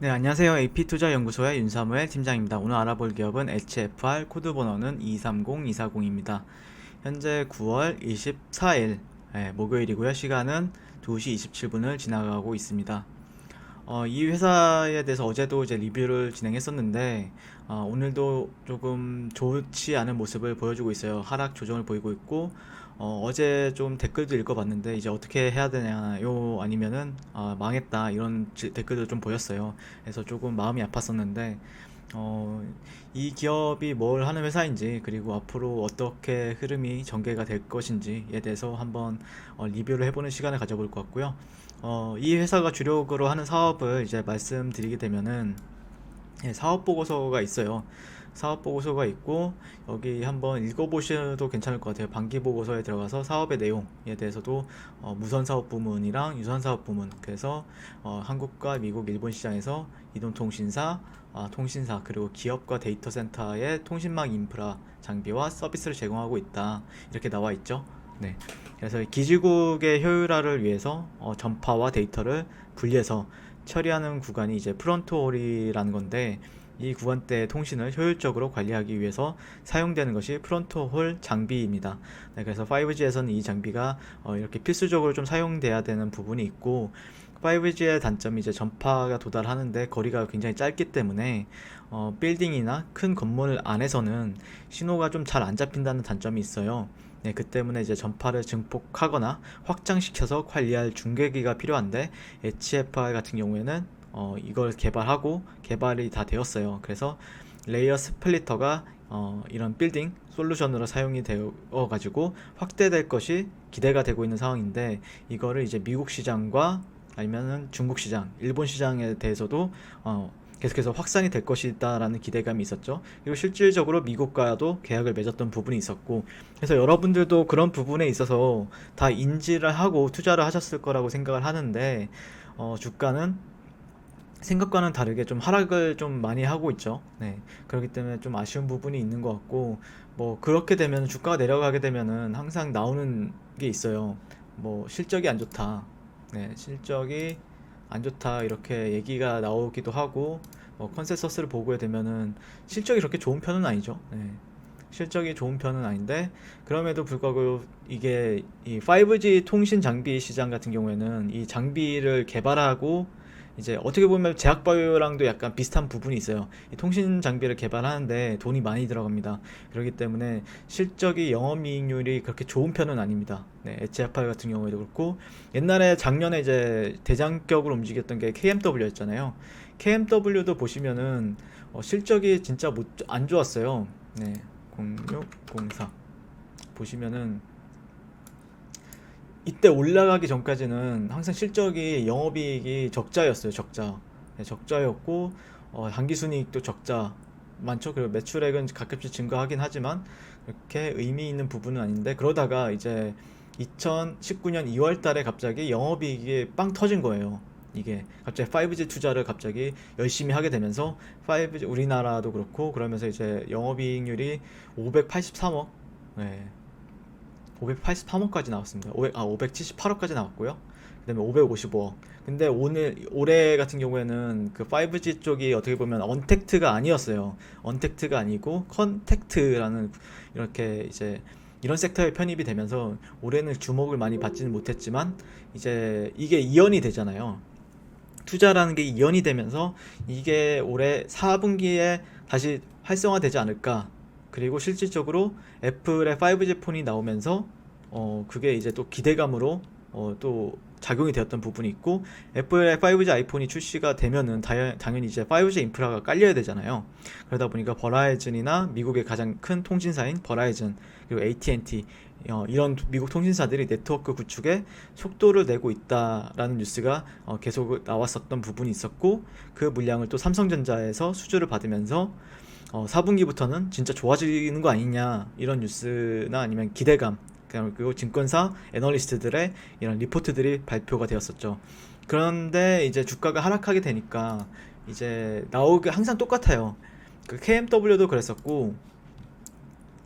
네, 안녕하세요. AP투자연구소의 윤사무엘 팀장입니다. 오늘 알아볼 기업은 HFR, 코드 번호는 230240입니다. 현재 9월 24일 목요일이고요. 시간은 2시 27분을 지나가고 있습니다. 이 회사에 대해서 어제도 이제 리뷰를 진행했었는데 오늘도 조금 좋지 않은 모습을 보여주고 있어요. 하락 조정을 보이고 있고 어제 좀 댓글도 읽어봤는데 이제 어떻게 해야 되냐요 아니면은 망했다 이런 댓글도 좀 보였어요. 그래서 조금 마음이 아팠었는데 어, 이 기업이 뭘 하는 회사인지 그리고 앞으로 어떻게 흐름이 전개가 될 것인지에 대해서 한번 리뷰를 해보는 시간을 가져볼 것 같고요. 이 회사가 주력으로 하는 사업을 이제 말씀드리게 되면은 사업 보고서가 있어요. 사업 보고서가 있고 여기 한번 읽어보셔도 괜찮을 것 같아요. 반기 보고서에 들어가서 사업의 내용에 대해서도 무선 사업 부문이랑 유선 사업 부문 그래서 한국과 미국, 일본 시장에서 이동통신사, 통신사 그리고 기업과 데이터 센터의 통신망 인프라 장비와 서비스를 제공하고 있다 이렇게 나와 있죠. 네. 그래서 기지국의 효율화를 위해서 전파와 데이터를 분리해서 처리하는 구간이 이제 프론트홀이라는 건데 이 구간대 통신을 효율적으로 관리하기 위해서 사용되는 것이 프론트홀 장비입니다. 네, 그래서 5G에서는 이 장비가 이렇게 필수적으로 좀 사용돼야 되는 부분이 있고 5G의 단점이 이제 전파가 도달하는데 거리가 굉장히 짧기 때문에 빌딩이나 큰 건물 안에서는 신호가 좀 잘 안 잡힌다는 단점이 있어요. 네, 그 때문에 이제 전파를 증폭하거나 확장시켜서 관리할 중계기가 필요한데 HFR 같은 경우에는 이걸 개발하고 개발이 다 되었어요. 그래서 레이어 스플리터가 이런 빌딩 솔루션으로 사용이 되어 가지고 확대될 것이 기대가 되고 있는 상황인데 이거를 이제 미국 시장과 아니면은 중국 시장, 일본 시장에 대해서도 계속해서 확산이 될 것이다라는 기대감이 있었죠. 그리고 실질적으로 미국과도 계약을 맺었던 부분이 있었고, 그래서 여러분들도 그런 부분에 있어서 다 인지를 하고 투자를 하셨을 거라고 생각을 하는데, 주가는 생각과는 다르게 좀 하락을 좀 많이 하고 있죠. 네. 그렇기 때문에 좀 아쉬운 부분이 있는 것 같고, 뭐, 그렇게 되면 주가가 내려가게 되면은 항상 나오는 게 있어요. 뭐, 실적이 안 좋다. 네. 실적이 안 좋다. 이렇게 얘기가 나오기도 하고, 컨센서스를 보게 되면은 실적이 그렇게 좋은 편은 아니죠. 네. 실적이 좋은 편은 아닌데, 그럼에도 불구하고 이게 이 5G 통신 장비 시장 같은 경우에는 이 장비를 개발하고 이제 어떻게 보면 제약바이오랑도 약간 비슷한 부분이 있어요. 이 통신 장비를 개발하는데 돈이 많이 들어갑니다. 그렇기 때문에 실적이 영업이익률이 그렇게 좋은 편은 아닙니다. 네, HFR 같은 경우에도 그렇고 옛날에 작년에 이제 대장격으로 움직였던 게 KMW였잖아요. KMW도 보시면은 실적이 진짜 안 좋았어요. 네, 0604 보시면은 이때 올라가기 전까지는 항상 실적이 영업이익이 적자였어요. 적자. 네, 적자였고 당기순이익도 적자 많죠. 그리고 매출액은 가끔씩 증가하긴 하지만 그렇게 의미 있는 부분은 아닌데 그러다가 이제 2019년 2월 달에 갑자기 영업이익이 빵 터진 거예요. 이게 갑자기 5G 투자를 갑자기 열심히 하게 되면서 5G 우리나라도 그렇고 그러면서 이제 영업이익률이 583억 583억까지 나왔습니다. 578억까지 나왔고요. 그다음에 555억. 근데 올해 같은 경우에는 그 5G 쪽이 어떻게 보면 언택트가 아니었어요. 언택트가 아니고 컨택트라는 이렇게 이제 이런 섹터에 편입이 되면서 올해는 주목을 많이 받지는 못했지만 이제 이게 이연이 되잖아요. 투자라는 게 이연이 되면서 이게 올해 4분기에 다시 활성화되지 않을까. 그리고 실질적으로 애플의 5G 폰이 나오면서 그게 이제 또 기대감으로 또 작용이 되었던 부분이 있고 애플의 5G 아이폰이 출시가 되면은 당연히 이제 5G 인프라가 깔려야 되잖아요. 그러다 보니까 버라이즌이나 미국의 가장 큰 통신사인 버라이즌 그리고 AT&T 이런 미국 통신사들이 네트워크 구축에 속도를 내고 있다라는 뉴스가 계속 나왔었던 부분이 있었고 그 물량을 또 삼성전자에서 수주를 받으면서 4분기부터는 진짜 좋아지는 거 아니냐 이런 뉴스나 아니면 기대감 그리고 증권사 애널리스트들의 이런 리포트들이 발표가 되었었죠. 그런데 이제 주가가 하락하게 되니까 이제 나오게 항상 똑같아요. 그 KMW도 그랬었고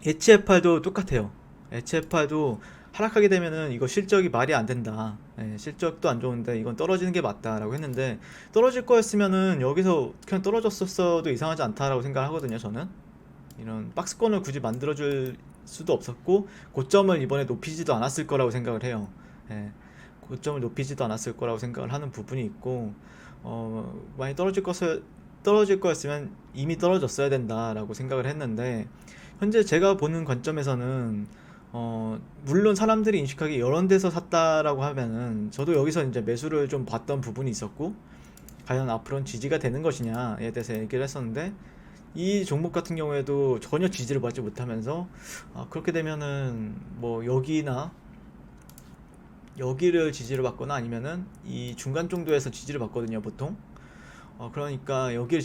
HFR도 똑같아요. HFR도 하락하게 되면은 이거 실적이 말이 안 된다. 실적도 안 좋은데 이건 떨어지는 게 맞다라고 했는데, 떨어질 거였으면은 여기서 그냥 떨어졌었어도 이상하지 않다라고 생각하거든요, 저는. 이런 박스권을 굳이 만들어줄 수도 없었고, 고점을 이번에 높이지도 않았을 거라고 생각을 해요. 고점을 높이지도 않았을 거라고 생각을 하는 부분이 있고, 많이 떨어질 거였으면 이미 떨어졌어야 된다라고 생각을 했는데, 현재 제가 보는 관점에서는 물론 사람들이 인식하기 이런 데서 샀다라고 하면은 저도 여기서 이제 매수를 좀 봤던 부분이 있었고, 과연 앞으로는 지지가 되는 것이냐에 대해서 얘기를 했었는데, 이 종목 같은 경우에도 전혀 지지를 받지 못하면서, 그렇게 되면은 뭐 여기를 지지를 받거나 아니면은 이 중간 정도에서 지지를 받거든요, 보통. 그러니까 여기를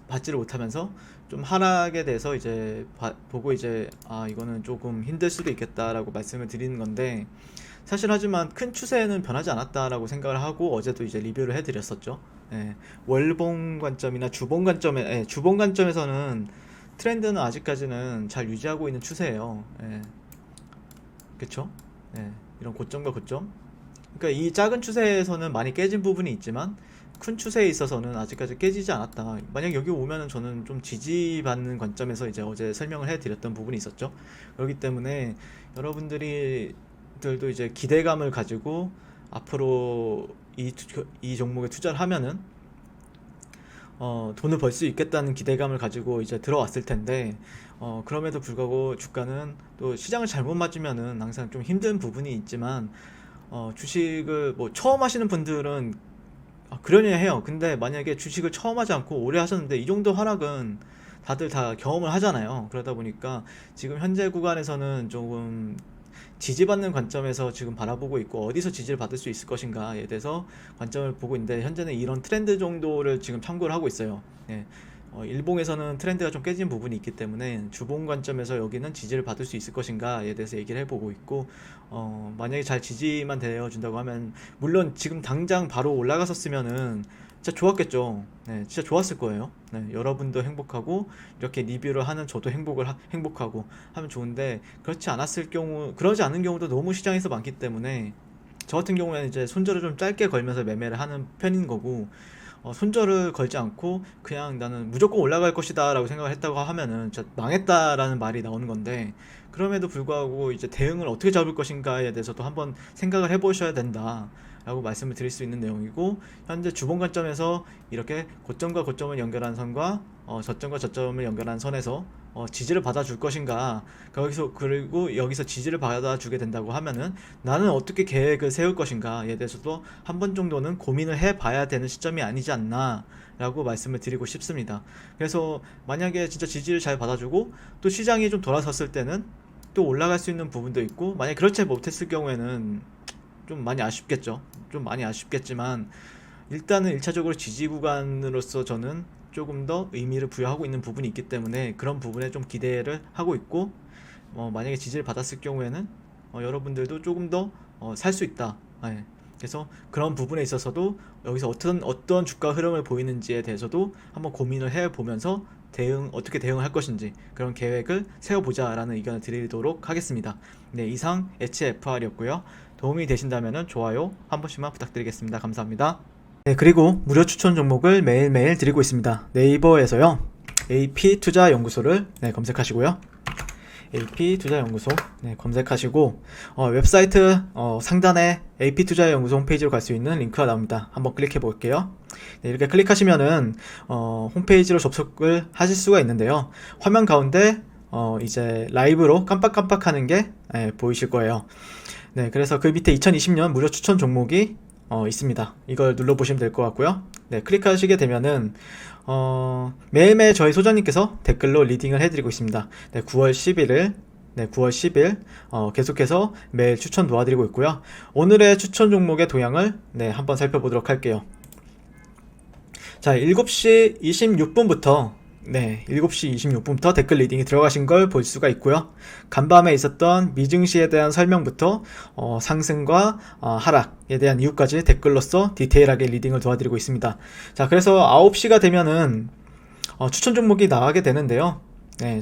받지를 못하면서 좀 하락에 대해서 이제 보고 이제 이거는 조금 힘들 수도 있겠다라고 말씀을 드리는 건데, 사실 하지만 큰 추세는 변하지 않았다라고 생각을 하고 어제도 이제 리뷰를 해드렸었죠. 월봉 관점이나 주봉 관점에서는 트렌드는 아직까지는 잘 유지하고 있는 추세예요. 그쵸? 이런 고점과 고점. 그러니까 이 작은 추세에서는 많이 깨진 부분이 있지만 큰 추세에 있어서는 아직까지 깨지지 않았다. 만약 여기 오면은 저는 좀 지지받는 관점에서 이제 어제 설명을 해드렸던 부분이 있었죠. 그렇기 때문에 여러분들도 이제 기대감을 가지고 앞으로 이 종목에 투자를 하면은 돈을 벌 수 있겠다는 기대감을 가지고 이제 들어왔을 텐데, 그럼에도 불구하고 주가는 또 시장을 잘못 맞으면은 항상 좀 힘든 부분이 있지만, 주식을 뭐 처음 하시는 분들은 그러냐 해요. 근데 만약에 주식을 처음 하지 않고 오래 하셨는데 이 정도 하락은 다들 다 경험을 하잖아요. 그러다 보니까 지금 현재 구간에서는 조금 지지받는 관점에서 지금 바라보고 있고, 어디서 지지를 받을 수 있을 것인가에 대해서 관점을 보고 있는데, 현재는 이런 트렌드 정도를 지금 참고를 하고 있어요. 일봉에서는 트렌드가 좀 깨진 부분이 있기 때문에 주봉 관점에서 여기는 지지를 받을 수 있을 것인가에 대해서 얘기를 해보고 있고, 만약에 잘 지지만 되어준다고 하면, 물론 지금 당장 바로 올라갔었으면은 진짜 좋았겠죠. 진짜 좋았을 거예요. 여러분도 행복하고 이렇게 리뷰를 하는 저도 행복하고 하면 좋은데, 그러지 않은 경우도 너무 시장에서 많기 때문에, 저 같은 경우에는 이제 손절을 좀 짧게 걸면서 매매를 하는 편인 거고, 손절을 걸지 않고 그냥 나는 무조건 올라갈 것이다 라고 생각을 했다고 하면은 진짜 망했다라는 말이 나오는 건데, 그럼에도 불구하고 이제 대응을 어떻게 잡을 것인가에 대해서도 한번 생각을 해보셔야 된다 라고 말씀을 드릴 수 있는 내용이고, 현재 주봉 관점에서 이렇게 고점과 고점을 연결한 선과 저점과 저점을 연결한 선에서 지지를 받아줄 것인가, 그리고 여기서 지지를 받아주게 된다고 하면은 나는 어떻게 계획을 세울 것인가에 대해서도 한 번 정도는 고민을 해봐야 되는 시점이 아니지 않나 라고 말씀을 드리고 싶습니다. 그래서 만약에 진짜 지지를 잘 받아주고 또 시장이 좀 돌아섰을 때는 또 올라갈 수 있는 부분도 있고, 만약 그렇지 못했을 경우에는 좀 많이 아쉽겠죠. 좀 많이 아쉽겠지만, 일단은 1차적으로 지지 구간으로서 저는 조금 더 의미를 부여하고 있는 부분이 있기 때문에 그런 부분에 좀 기대를 하고 있고, 만약에 지지를 받았을 경우에는 여러분들도 조금 더 살 수 있다. 그래서 그런 부분에 있어서도 여기서 어떤 주가 흐름을 보이는지에 대해서도 한번 고민을 해보면서 어떻게 대응을 할 것인지 그런 계획을 세워보자 라는 의견을 드리도록 하겠습니다. 이상 HFR이었고요. 도움이 되신다면 좋아요 한 번씩만 부탁드리겠습니다. 감사합니다. 그리고 무료 추천 종목을 매일매일 드리고 있습니다. 네이버에서요, AP투자연구소를 검색하시고요. AP투자연구소 검색하시고, 웹사이트 상단에 AP투자연구소 홈페이지로 갈 수 있는 링크가 나옵니다. 한번 클릭해 볼게요. 이렇게 클릭하시면은 홈페이지로 접속을 하실 수가 있는데요, 화면 가운데 이제 라이브로 깜빡깜빡 하는 게 보이실 거예요. 그래서 그 밑에 2020년 무료 추천 종목이 있습니다. 이걸 눌러보시면 될 것 같고요. 클릭하시게 되면은 매일매일 저희 소장님께서 댓글로 리딩을 해드리고 있습니다. 9월 10일 계속해서 매일 추천 도와드리고 있고요. 오늘의 추천 종목의 도형을 한번 살펴보도록 할게요. 자, 7시 26분부터 7시 26분부터 댓글 리딩이 들어가신 걸 볼 수가 있고요. 간밤에 있었던 미증시에 대한 설명부터 상승과 하락에 대한 이유까지 댓글로서 디테일하게 리딩을 도와드리고 있습니다. 자, 그래서 9시가 되면은 추천 종목이 나가게 되는데요.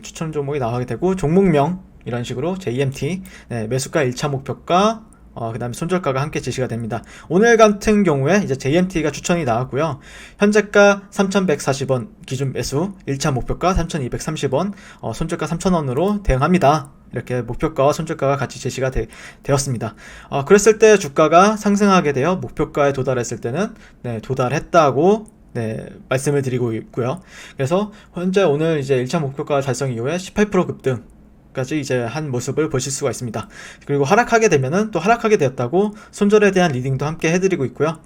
추천 종목이 나가게 되고, 종목명 이런 식으로 JMT, 매수가 1차 목표가, 그 다음에 손절가가 함께 제시가 됩니다. 오늘 같은 경우에 이제 JMT가 추천이 나왔고요. 현재가 3,140원 기준 매수, 1차 목표가 3,230원, 손절가 3,000원으로 대응합니다. 이렇게 목표가와 손절가가 같이 제시가 되었습니다. 그랬을 때 주가가 상승하게 되어 목표가에 도달했을 때는 도달했다고 말씀을 드리고 있고요. 그래서 현재 오늘 이제 1차 목표가 달성 이후에 18% 급등 까지 이제 한 모습을 보실 수가 있습니다. 그리고 하락하게 되면은 또 하락하게 되었다고 손절에 대한 리딩도 함께 해드리고 있고요.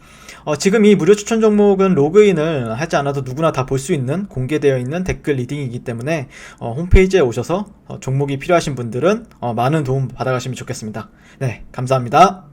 지금 이 무료 추천 종목은 로그인을 하지 않아도 누구나 다 볼 수 있는 공개되어 있는 댓글 리딩이기 때문에 홈페이지에 오셔서 종목이 필요하신 분들은 많은 도움 받아가시면 좋겠습니다. 네, 감사합니다.